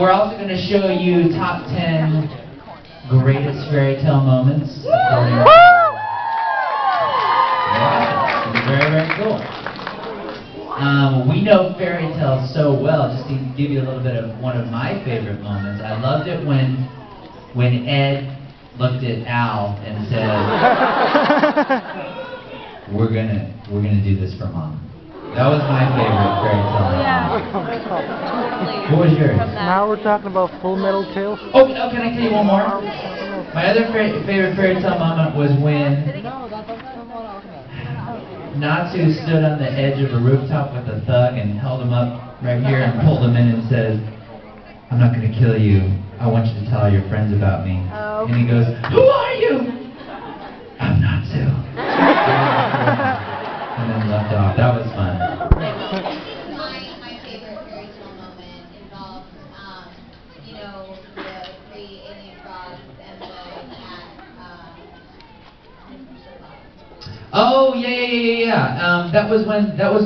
We're also going to show you top 10 greatest fairy tale moments. Yeah, very, very cool. We know fairy tales so well. Just to give you a little bit of one of my favorite moments. I loved it when Ed looked at Al and said, "We're gonna do this for Mom." That was my favorite fairy tale. Yeah. What was yours? Now we're talking about Full Metal Tales. Oh, can I tell you one more? My other favorite fairy tale moment was when Natsu stood on the edge of a rooftop with a thug and held him up right here and pulled him in and said, "I'm not going to kill you. I want you to tell all your friends about me." Oh. And he goes, "Who are you?" "I'm Natsu." And then left off. That was fun. My favorite fairy tale moment involves, you know, the 3 alien frogs and the cat. Oh, yeah. That was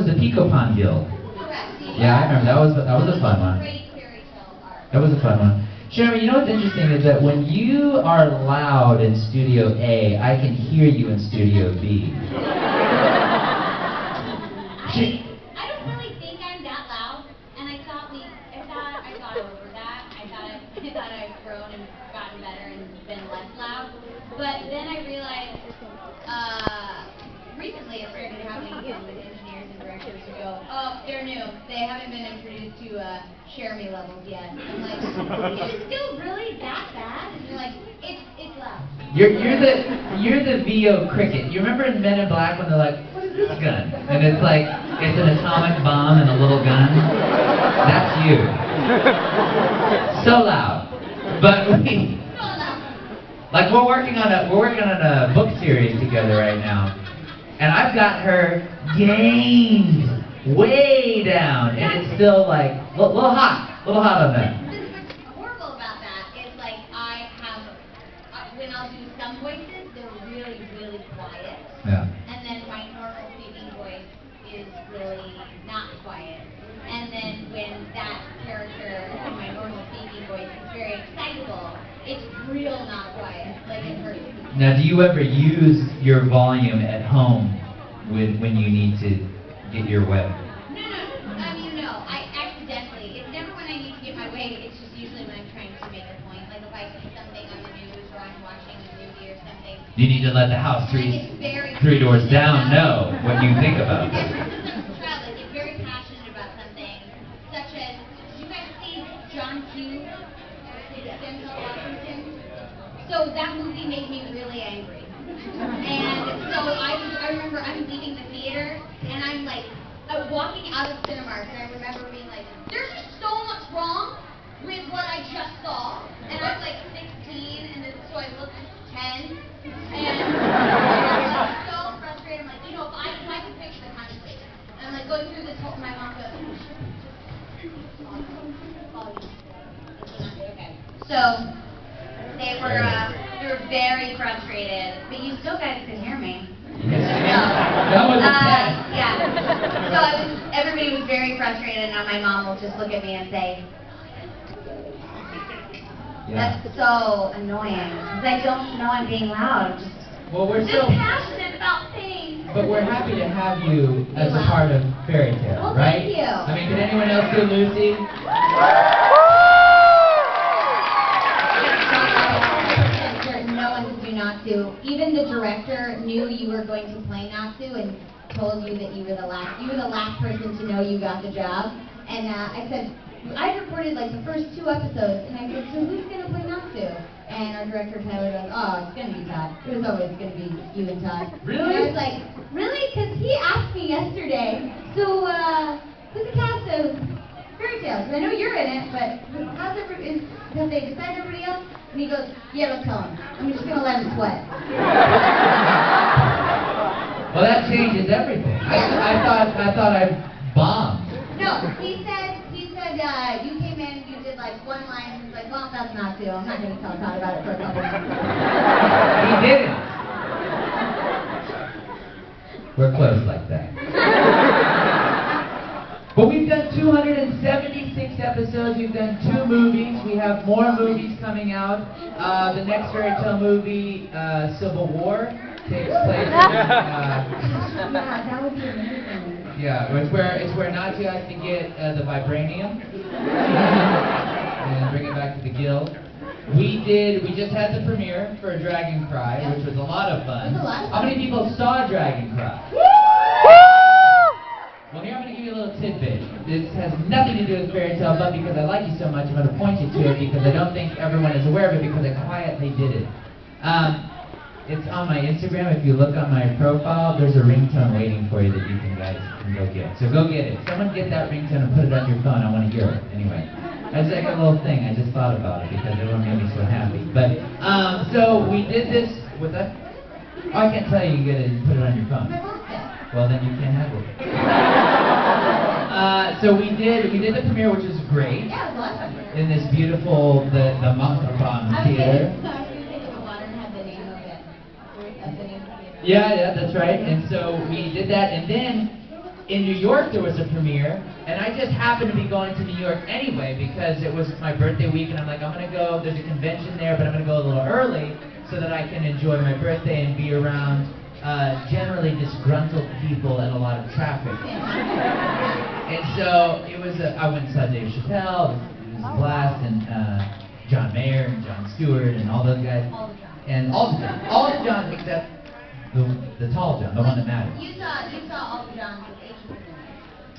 the Pico Pond Guild. Correct. Yeah, I remember. That was a fun one. Great fairy tale art. That was a fun one. Cherami, you know what's interesting is that when you are loud in Studio A, I can hear you in Studio B. I don't really think I'm that loud, and I thought I got over that. I thought I've grown and gotten better and been less loud. But then I realized recently it started happening with engineers and directors who go, "Oh, they're new. They haven't been introduced to Cherami levels yet." I'm like, "Is it still really that bad?" And they're like, "It's loud." You're the VO cricket. You remember in Men in Black when they're like, "What is this gun?" And it's like it's an atomic bomb and a little gun. That's you. So loud. But like we're working on a book series together right now, and I've got her gained way down, and it's still like a little hot on that. What's horrible about that is like when I'll do some voices, they're really, really quiet. Yeah. And then my normal speaking voice is really not quiet. And then when that character in my normal speaking voice is very excitable, it's real not quiet. Like it hurts. Now, do you ever use your volume at home when you need to get your way? No. I mean, no. I accidentally. It's never when I need to get my way. It's just usually when I'm trying to make a point. Like if I see something on the news or I'm watching a movie or something. You need to let the house three doors down know what you think about it. Travel, get very passionate about something, such as, did you guys see John Q? So that movie made me really angry. And so I remember I'm leaving the theater, and I'm like, walking out of Cinemark, and I remember being like, there's just so much wrong with what I just saw. And I'm like 16, and so I look 10, and I'm like so frustrated. I'm like, you know, if I could fix the conflict. And I'm like going through this whole, my mom goes, okay. So they were very frustrated, but you still guys could hear me. That was a test. Yeah. So everybody was very frustrated, and now my mom will just look at me and say, Yeah. "That's so annoying, because I don't know I'm being loud. I'm just passionate about things." But we're happy to have you as a part of Fairy Tale, Well, right? thank you. I mean, can anyone else do Lucy? No one could do Natsu. Even the director knew you were going to play Natsu and told you that you were the last person to know you got the job. And I said, I recorded like the first 2 episodes, and I said, so who's going to play Natsu? And our director Tyler goes, oh, it's going to be Todd. It was always going to be you and Todd. Really? And I was like, really? Because he asked me yesterday, so who's the cast of Fairy Tale? Because I know you're in it, but have they decided everybody else? And he goes, yeah, let's tell him. I'm just going to let him sweat. Well, that changes everything. I thought I bombed. No, he said you came in, you did like 1 line, he's like, well, that's not too. I'm not going to tell Todd about it for a couple months. He didn't. We're close like that. But we've we've done 276 episodes. We've done 2 movies. We have more movies coming out. The next fairy tale movie, Civil War, takes place in, Yeah, that would be amazing. yeah, it's where Natsu has to get the vibranium and bring it back to the guild. We just had the premiere for Dragon Cry, which was a lot of fun. It was a lot of How fun. many people saw Dragon Cry? Well, here I'm going to give you a little tidbit. This has nothing to do with fairy tale, but because I like you so much, I'm going to point you to it because I don't think everyone is aware of it because I quietly did it. It's on my Instagram. If you look on my profile, there's a ringtone waiting for you that you guys can go get. So go get it. Someone get that ringtone and put it on your phone. I want to hear it. Anyway, that's like a little thing. I just thought about it because everyone made me so happy. But so we did this with that. Oh, I can't tell you. You get it and put it on your phone. Well, then you can't have it. So we did the premiere, which was great. Yeah, it was a lot of fun. In this beautiful the Monkapon Theater. Yeah, that's right. And so we did that, and then in New York there was a premiere, and I just happened to be going to New York anyway because it was my birthday week, and I'm like, I'm gonna go. There's a convention there, but I'm gonna go a little early so that I can enjoy my birthday and be around generally disgruntled people and a lot of traffic. And so it was. I went and saw Dave Chappelle. It was a blast, and John Mayer and Jon Stewart and all those guys, and all the Johns except. The tall John, the one that matters. You saw all the Johns with H.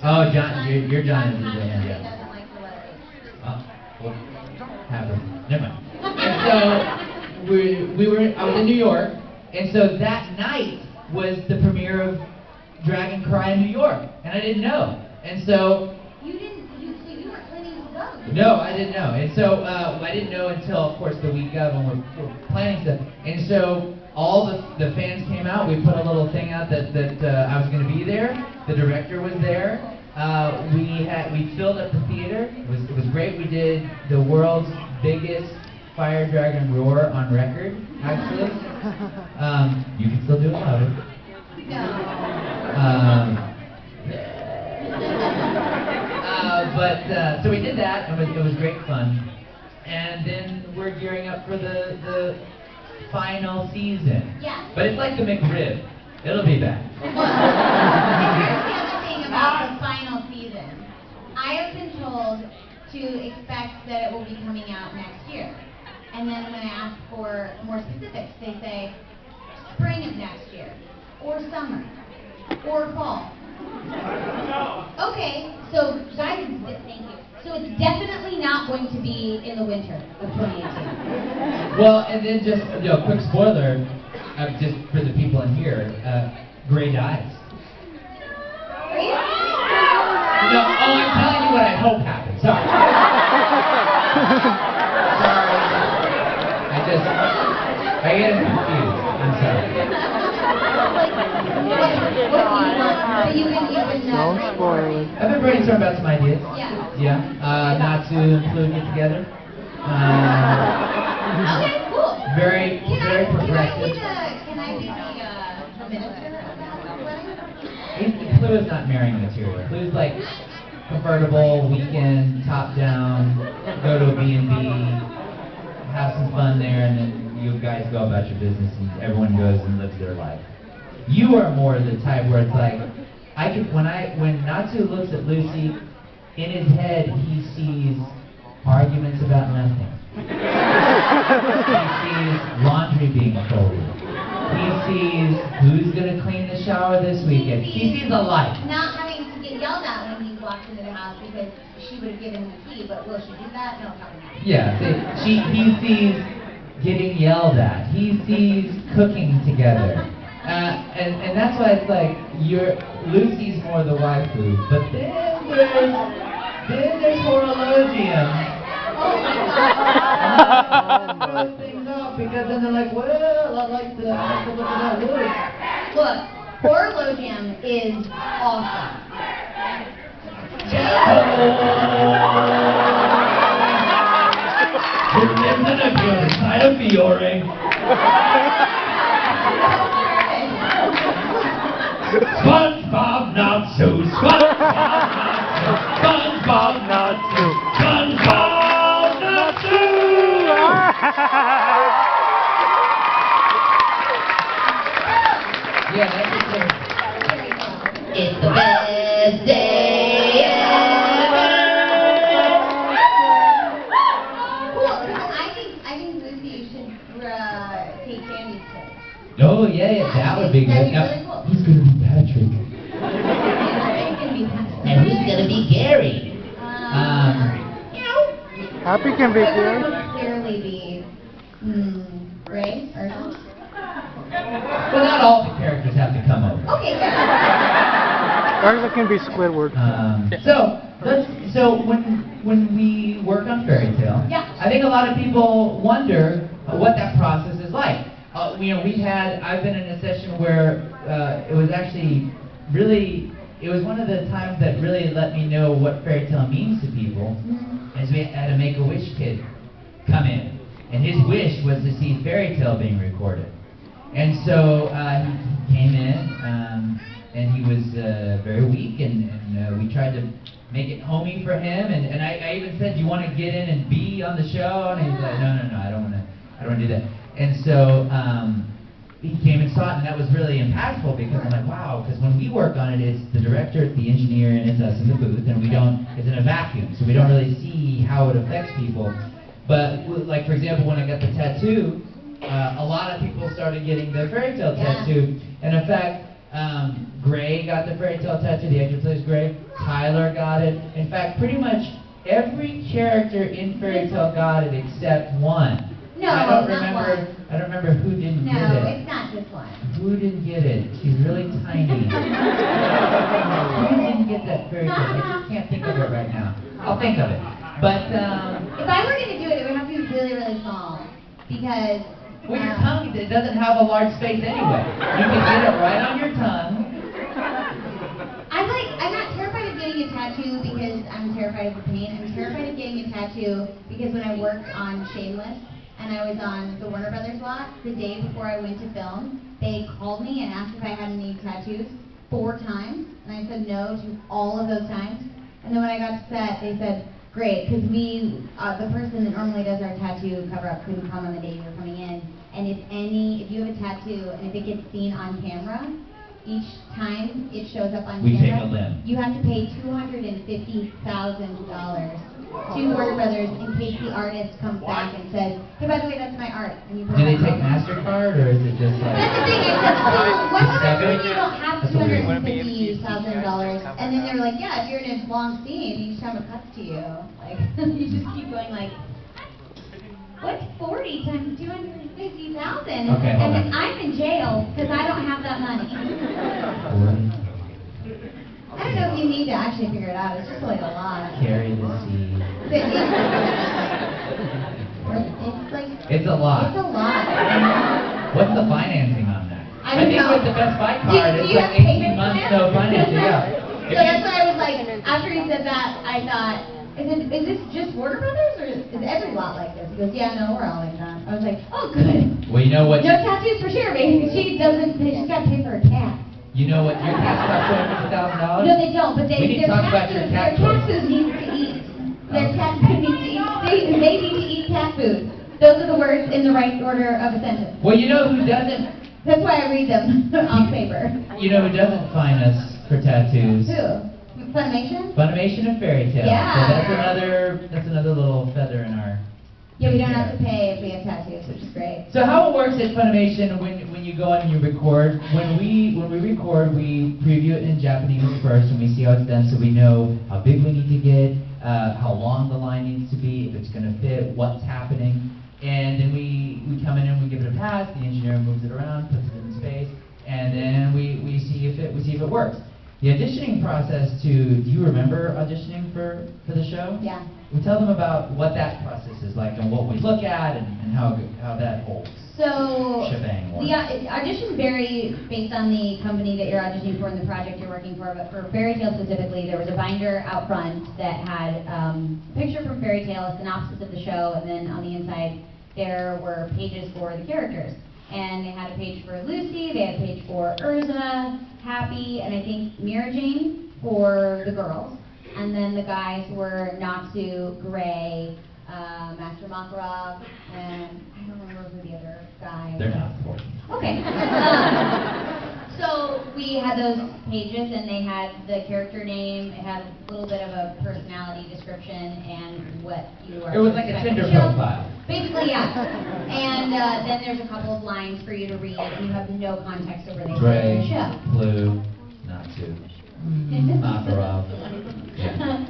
Oh, John, your John is the He yeah. doesn't like the letter H. Oh, well, happened. Never mind. And so I was in New York, and so that night was the premiere of Dragon Cry in New York, and I didn't know. And so You weren't planning to go. no, I didn't know. And so I didn't know until, of course, the week of when we're planning stuff. And so all the fans came out. We put a little thing out that I was going to be there. The director was there. We filled up the theater. It was great. We did the world's biggest fire dragon roar on record, actually. You can still do it louder. No. But so we did that, and it was great fun. And then we're gearing up for the final season. Yeah. But it's like the McRib. It'll be back. Well, here's the other thing about the final season. I have been told to expect that it will be coming out next year. And then when I ask for more specifics, they say spring of next year, or summer, or fall. Okay, so guys, thank you. So it's definitely not going to be in the winter of 2018. Well, and then just quick spoiler, just for the people in here, Gray dies. Are you? No, I'm telling you what I hope happens. Sorry. Sorry. I get confused. I'm sorry. Don't spoil it. I've been brainstorming about some ideas. Yeah. Yeah. Not to include it together. Okay, cool. Very progressive. Can I be the minister of that wedding? Clue is not marrying material. Clue is like convertible, weekend, top down, go to a B&B, have some fun there, and then you guys go about your business and everyone goes and lives their life. You are more the type where it's like, when Natsu looks at Lucy, in his head he sees arguments about nothing. He sees laundry being folded. He sees who's gonna clean the shower this weekend. He sees a light. Not having to get yelled at when he walks into the house because she would have given him the key, but will she do that? No, probably not. Yeah, he sees getting yelled at. He sees cooking together. And that's why it's like Lucy's more the waifu, but then there's horologium. Throw things off because then they're like, well, I like to look at that wood. Look, horologium is awesome. Remember if you're inside of Fiore. SpongeBob, not so SpongeBob, not SpongeBob Natsu. SpongeBob Natsu. Yeah, that's it. It's the best day ever. Cool. I think Lucy should take Candy's place. Oh yeah, that would be That'd good. be Now, really cool. who's gonna be Patrick? It's gonna be Patrick. And who's gonna be Gary? Happy can be good. Clearly be Ray or something. Well, not all the characters have to come over. Okay, good. Or it can be Squidward. So when we work on Fairy Tale, Yeah. I think a lot of people wonder what that process is like. I've been in a session where it was actually really, it was one of the times that really let me know what Fairy Tale means to people. As we had a Make-A-Wish kid come in, and his wish was to see Fairy Tale being recorded. And so he came in, and he was very weak, and we tried to make it homey for him. And I even said, "Do you want to get in and be on the show?" And he was like, "No, I don't want to do that." And so he came and saw it, and that was really impactful because I'm like, wow, because when we work on it, it's the director, it's the engineer, and it's us in the booth, and it's in a vacuum, so we don't really see how it affects people. But like, for example, when I got the tattoo, a lot of people started getting the Fairy Tale tattoo, and in fact, Gray got the Fairy Tale tattoo, the actor who plays Gray, Tyler got it. In fact, pretty much every character in Fairy Tale got it except one. No, I don't not remember. one. I don't remember who didn't get No, it. it's not this one. Who didn't get it? She's really tiny. Who didn't get that Fairy Tale? I just can't think of it right now. I'll think of it. But If I were going to do it, it would have to be really, really small. Because... well, your tongue, it doesn't have a large space anyway. You can get it right on your tongue. I'm not terrified of getting a tattoo because I'm terrified of the pain. I'm terrified of getting a tattoo because when I worked on Shameless, and I was on the Warner Brothers lot, the day before I went to film, they called me and asked if I had any tattoos 4 times, and I said no to all of those times. And then when I got to set, they said, great, because the person that normally does our tattoo cover-up couldn't come on the day you were coming in, and if you have a tattoo, and if it gets seen on camera, each time it shows up on We camera, take a limb. you have to pay $250,000 to Warner Brothers in case the artist comes back and says, hey, by the way, that's my art. And you put Do they it on take the- MasterCard or is it just like? That's the thing. I said, well, what happens when you don't have That's a weird one. $250,000? And then they were like, yeah, if you're in a long scene, each time it cuts to you, like you just keep going like, what's 40 times 250,000? Okay, hold and then on. I'm in jail because I don't have that money. I don't know if you need to actually figure it out. It's just like a lot. Carry the seed. It's like It's a lot. It's a lot. What's the financing on that? I don't think know. with the Best Buy Do card, it's you like have 18 payment months plan? no financing. Yeah. So that's why I was like, after he said that, I thought, is this just Warner Brothers or is every lot like this? He goes, yeah, no, we're all like that. I was like, oh, good. Well, you know what? No tattoos for sure, baby. She's got to pay for a cat. You know what? Your cat's got $250,000. No, they don't. But We need to talk about your cat their cat choice. food needs to eat. Their cat food needs to eat. They need to eat cat food. Those are the words in the right order of a sentence. Well, you know who doesn't? That's why I read them on paper. You know who doesn't fine us for tattoos? Who? Funimation? Funimation and Fairy Tale. Yeah. So that's another little feather in our. Yeah, we don't have to pay if we have tattoos, which is great. So how it works at Funimation when you go on and you record, when we record, we preview it in Japanese first and we see how it's done so we know how big we need to get, how long the line needs to be, if it's going to fit, what's happening. And then we come in and we give it a pass, the engineer moves it around, puts it in space, and then we see if it works. The auditioning process do you remember auditioning for the show? Yeah. Well, tell them about what that process is like and what we look at and how that whole So, shebang works. the auditions vary based on the company that you're auditioning for and the project you're working for, but for Fairy Tale specifically, there was a binder out front that had a picture from Fairy Tale, a synopsis of the show, and then on the inside there were pages for the characters. And they had a page for Lucy, they had a page for Urza, Happy, and I think Mira Jane for the girls. and then the guys were Natsu, Gray, Master Makarov, and I don't remember who the other guy. They're not important. Okay. So we had those pages, and they had the character name, it had a little bit of a personality description, and what you are. It was like a Tinder profile. Basically, yeah. And then there's a couple of lines for you to read, and you have no context over the Gray, show. Blue, Natsu, Makarov. Yeah.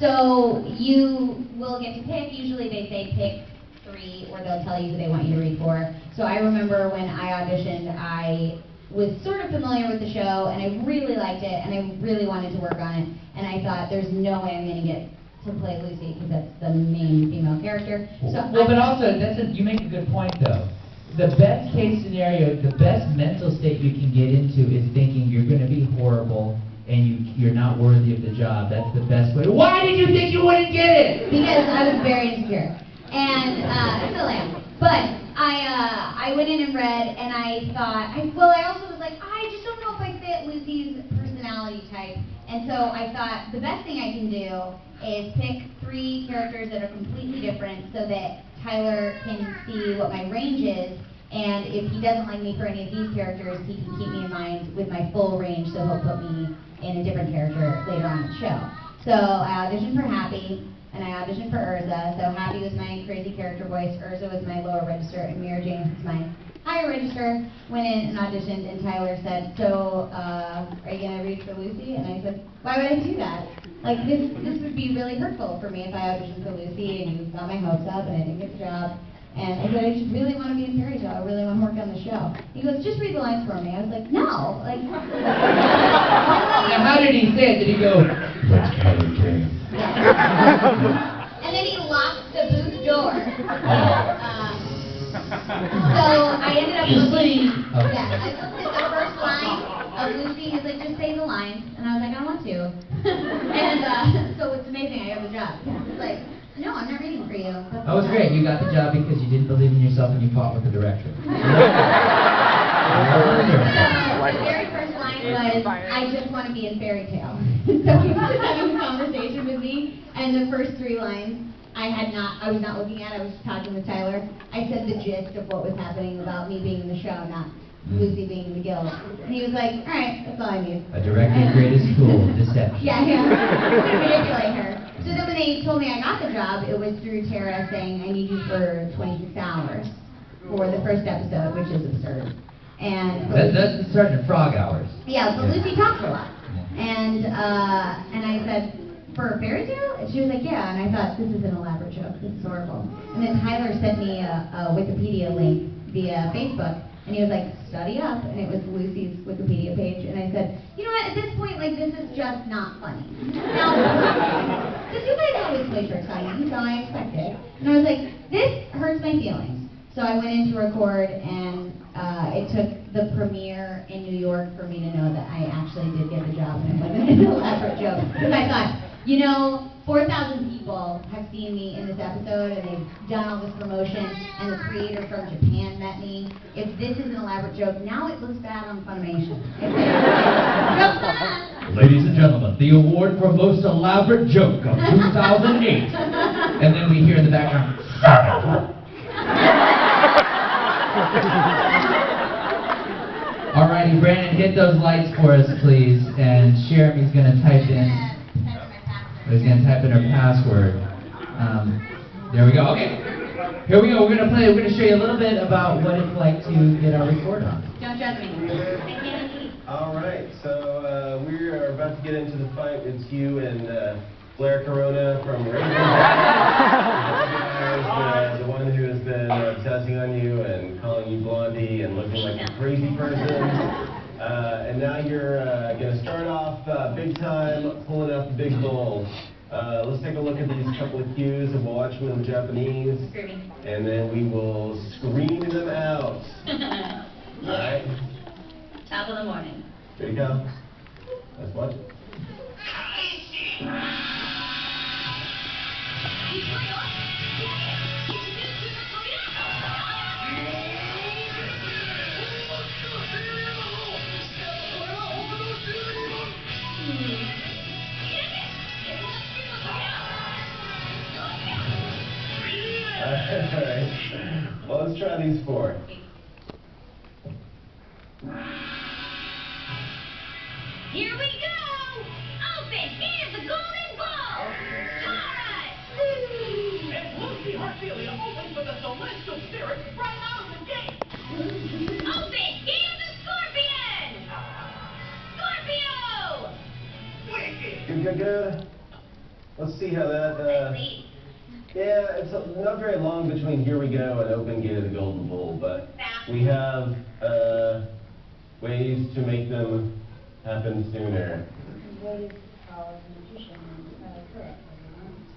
So you will get to pick. Usually they say pick 3, or they'll tell you who they want you to read for. So I remember when I auditioned, I was sort of familiar with the show, and I really liked it, and I really wanted to work on it. And I thought, there's no way I'm going to get to play Lucy, because that's the main female character. So well, but also, you make a good point, though. The best case scenario, the best mental state you can get into is thinking you're going to be horrible and you're not worthy of the job. That's the best way. Why did you think you wouldn't get it? Because I was very insecure, and I still am. But I went in and read, and I thought, I also was like, I just don't know if I fit Lucy's personality type. And so I thought the best thing I can do is pick 3 characters that are completely different, so that Tyler can see what my range is, and if he doesn't like me for any of these characters, he can keep me in mind with my full range, so he'll put me in a different character later on in the show. So I auditioned for Happy, and I auditioned for Urza. So Happy was my crazy character voice, Urza was my lower register, and Mira Jane was my higher register. Went in and auditioned, and Tyler said, so are you going to read for Lucy? And I said, why would I do that? Like, this would be really hurtful for me if I auditioned for Lucy, and you got my hopes up, and I didn't get the job. And I said, I just really want to be in Fairy Tale. I really want to work on the show. He goes, just read the lines for me. I was like, no. Like, now, how did he say it? Did he go, let's play a game? And then he locked the booth door. So I ended up looking. Yeah, I looked at the first line of Lucy. He's like, just say the lines. And I was like, I don't want to. And so it's amazing. I got the job. It's like, no, I'm not reading for you. That was great. You got the job because you didn't believe in yourself and you fought with the director. The very first line was, I just want to be in Fairy Tale. So he was having a conversation with me, and the first 3 lines I was not looking at, I was just talking with Tyler. I said the gist of what was happening about me being in the show, not Lucy being in the guild. And he was like, all right, that's all I need. A director's greatest tool, deception. Yeah, to manipulate her. So then when they told me I got the job, it was through Tara saying, I need you for 26 hours for the first episode, which is absurd. And That's Sergeant Frog hours. yeah, so Lucy talks a lot. And I said, for a fairy tale? And she was like, yeah. And I thought, this is an elaborate joke. This is horrible. And then Tyler sent me a Wikipedia link via Facebook. And he was like, study up. And it was Lucy's Wikipedia page. And I said, you know what, at this point, like, this is just not funny. Now, because you guys always play tricks on me, so I expected. And I was like, this hurts my feelings. So I went in to record, and it took the premiere in New York for me to know that I actually did get the job, and it wasn't an elaborate joke. Because I thought, you know, 4,000 people have seen me in this episode, and they've done all this promotion, and the creator from Japan met me. If this is an elaborate joke, now it looks bad on Funimation. Ladies and gentlemen, the award for most elaborate joke of 2008. And then we hear in the background, Alrighty, Brandon, hit those lights for us, please. And Cherami's going to type in. He's going to type in her password. There we go. Okay. Here we go. We're going to show you a little bit about what it's like to get our record on. Don't judge me. All right. So we are about to get into the fight. It's you and Blair Corona from Raven. The one who has been obsessing on you and calling you Blondie and looking like a crazy person. And now you're going to start off big time, pulling out the big bull. Let's take a look at these couple of cues and we'll watch them in Japanese. And then we will scream them out. All right? Top of the morning. Here you go. Let's watch it. Alright. Well, let's try these 4. Here we go! Open! Here's the golden ball! Alright! And Lucy Heartfilia opens with a celestial spirit right out of the gate! Open! Here's the scorpion! Scorpio! Wicked! Good. Let's see how that, Wait. yeah, it's not very long between Here We Go and Open Gate of the Golden Bull, but we have, ways to make them happen sooner. It's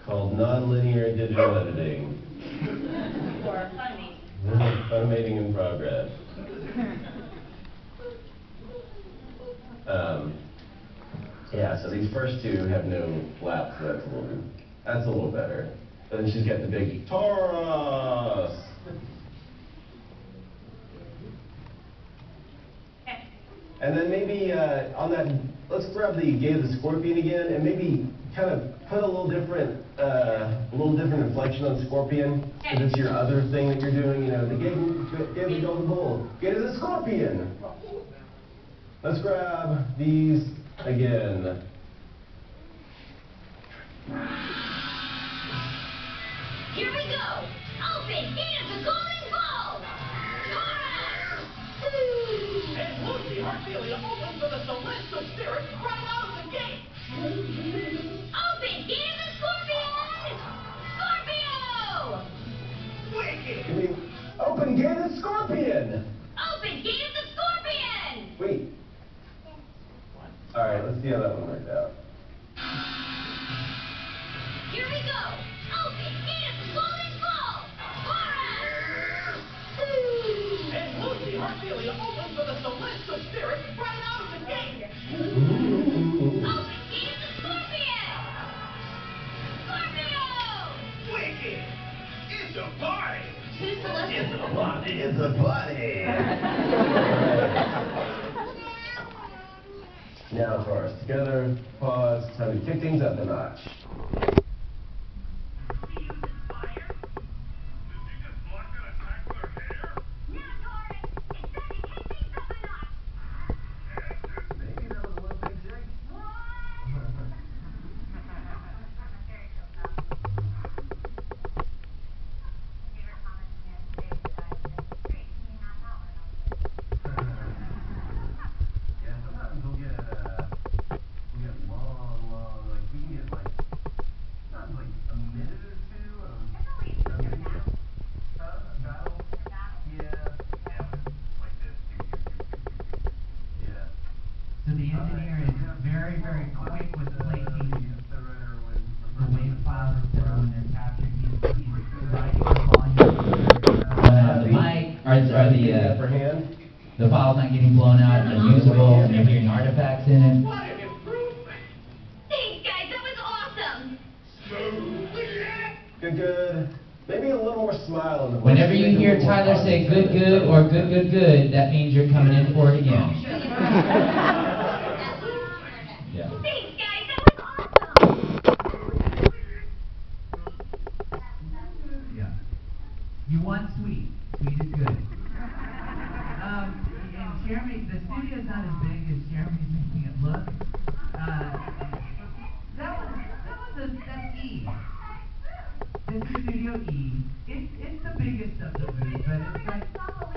called non-linear digital editing. Or funny. Funimation in progress. Yeah, so these first 2 have no flaps, so that's a little better. But then she's got the big Taurus. And then maybe on that, let's grab the Gate of the Scorpion again, and maybe kind of put a little different inflection on Scorpion, because it's your other thing that you're doing. You know, the Gate of the Golden Bull, Gate of the Scorpion. Let's grab these again. Here we go! Open! Here's the golden ball! Taurus! And Lucy Heartfilia opens with a celestial spirit right out of the gate! Open! Here's the scorpion! Scorpio! Wicked! Give me Open Gate of the Scorpion. Open! Here's the scorpion! Wait. All right, let's see how that one worked out. Here we go! Open! Here's the golden ball! Taurus! And Lucy Heartfilia opens with a celestial spirit right out of the gate! Open! Here's the scorpion! Scorpio! Wicked! It's a party! Who's the lesson? It's a party! It's a party. Now, Taurus, together, pause, time to kick things up a notch. So the engineer is very, very quick with placing the wave files that are when they're captured. He's writing the volume. The mic, For hand. the file's not getting blown out, it's unusable, and you're hearing artifacts in it. What an improvement! Thanks, guys. That was awesome. Good. Maybe a little more smile on the voice. Whenever you hear Tyler say good, good, or good, good, good, that means you're coming in for it again. Yeah. Thanks, guys. That was awesome. Yeah. You want sweet. Sweet is good. And Cherami, the studio's not as big as Cherami's making it look. That's E. This is Studio E. It's the biggest of the booths, but it's like,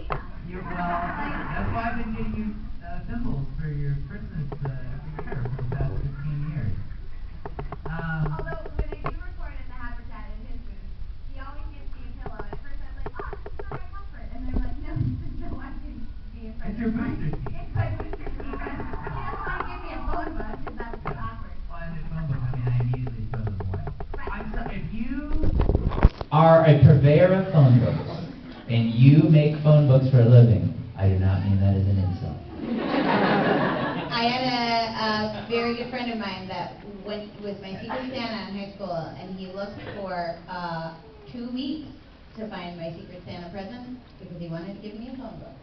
that's why I've been getting you symbols for your Christmas year for the past 15 years. Although, when I do record at the Habitat in his booth, he always gives me a pillow. And at first I was like, oh, this is for my comfort. And they're like, no, I can be a friend. It's your booster seat. It's my booster seat. He doesn't want to give me a phone book because that's awkward. Well, and the phone book, I mean, I immediately throw them away. Right. I'm sorry, if you are a purveyor of phone books, and you make phone books for a living, I do not mean that as an insult. I had a very good friend of mine that was my Secret Santa in high school, and he looked for 2 weeks to find my Secret Santa present because he wanted to give me a phone book.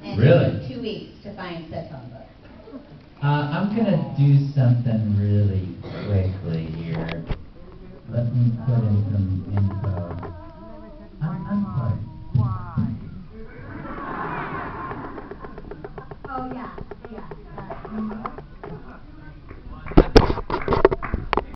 And Really? It took 2 weeks to find said phone book. I'm gonna do something really quickly here. Let me put in some info.